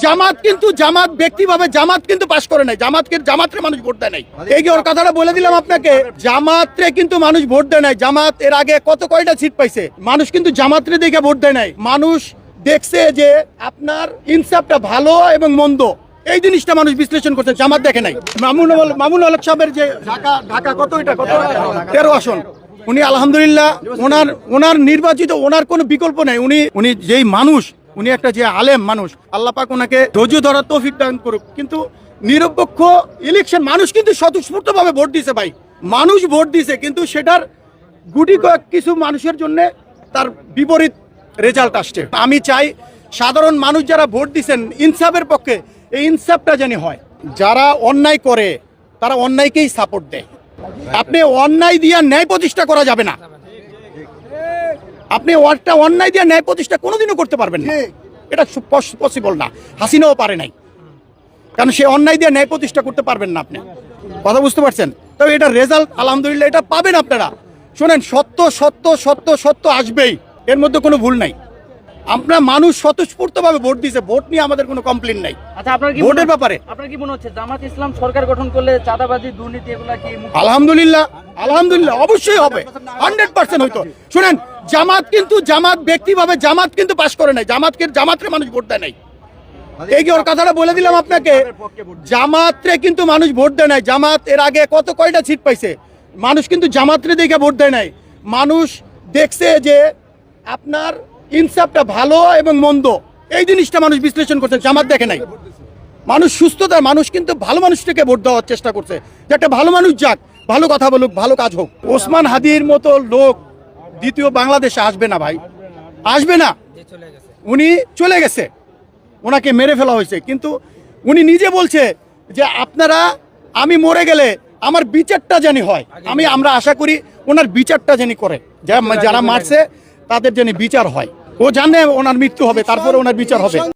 জামাত কিন্তু জামাত ব্যক্তিভাবে জামাত কিন্তু পাশ করে নাই। জামাতরে মানুষ ভোট দেয় নাই। এই যে ওর কথাটা বলে দিলাম আপনাকে, জামাতরে কিন্তু মানুষ ভোট দেয় নাই। জামাত এর আগে কয়টা সিট পাইছে, মানুষ কিন্তু জামাতরে দেখে ভোট দেয় নাই। মানুষ দেখছে যে আপনার ইনসাফটা ভালো এবং মন্দ, এই জিনিসটা মানুষ বিশ্লেষণ করছে, জামাত দেখে নাই। মামুনুল হক সাহেবের যে ঢাকা কত 13 আসন, উনি আলহামদুলিল্লাহ ওনার নির্বাচিত, ওনার কোনো বিকল্প নাই। উনি যেই মানুষ, উনি একটা যে আলেম মানুষ, আল্লাহ পাক ওনাকে ধৈর্য ধরার তৌফিক দান করুক। কিন্তু নিরপেক্ষ ইলেকশন, মানুষ কিন্তু স্বতঃস্ফূর্তভাবে ভোট দিছে ভাই, মানুষ ভোট দিছে, কিন্তু সেটার গুটি কয়েক কিছু মানুষের জন্য তার বিপরীত রেজাল্ট আসছে। আমি চাই সাধারণ মানুষ যারা ভোট দিচ্ছেন ইনসাফের পক্ষে, এই ইনসাফটা জানি হয়। যারা অন্যায় করে তারা অন্যায়কেই সাপোর্ট দেয়। আপনি অন্যায় দিয়ে ন্যায় প্রতিষ্ঠা করা যাবে না। আপনি অন্যায় দিয়ে ন্যায় প্রতিষ্ঠা কোনোদিনও করতে পারবেন না, এটা পসিবল না। হাসিনাও পারে নাই, কারণ সে অন্যায় দিয়ে ন্যায় প্রতিষ্ঠা করতে পারবেন না। আপনি কথা বুঝতে পারছেন? তবে এটা রেজাল্ট আলহামদুলিল্লাহ এটা পাবেন আপনারা। শোনেন, সত্য সত্য সত্য সত্য আসবেই, এর মধ্যে কোনো ভুল নাই। আমরা মানুষ স্বতঃস্ফূর্তভাবে ভোট দিয়েছে, ভোট নিয়ে আমাদের কোনো কমপ্লেন নাই। আচ্ছা, আপনার কি ভোটের ব্যাপারে আপনার কি মনে হচ্ছে জামাত ইসলাম সরকার গঠন করলে চাঁদাবাজি দুর্নীতি এগুলা কি আলহামদুলিল্লাহ অবশ্যই হবে, 100% হইতো। শুনেন, জামাত ব্যক্তিভাবে জামাত কিন্তু পাশ করে নাই। জামাতরে মানুষ ভোট দেয় নাই। এই যে ওর কথাটা বলে দিলাম আপনাকে, জামাতরে কিন্তু মানুষ ভোট দেয় নাই। জামাত এর আগে কয়টা সিট পাইছে, মানুষ কিন্তু জামাতরে দেখে ভোট দেয় নাই। মানুষ দেখছে যে আপনার ইনসাফটা ভালো এবং মন্দ, এই জিনিসটা মানুষ বিশ্লেষণ করছে, জামাত দেখে নাই। মানুষ সুস্থতা, মানুষ কিন্তু ভালো মানুষটাকে ভোট দেওয়ার চেষ্টা করছে, যে একটা ভালো মানুষ যাক, ভালো কথা বলুক, ভালো কাজ হোক। ওসমান হাদির মতো লোক দ্বিতীয় বাংলাদেশে আসবে না ভাই, আসবে না। উনি চলে গেছে, ওনাকে মেরে ফেলা হয়েছে, কিন্তু উনি নিজে বলছে যে আপনারা, আমি মরে গেলে আমার বিচারটা জানি হয়। আমরা আশা করি ওনার বিচারটা জানি করে, যারা মারছে তাদের জানি বিচার হয়। ও জানে ওনার মৃত্যু হবে, তারপরে ওনার বিচার হবে।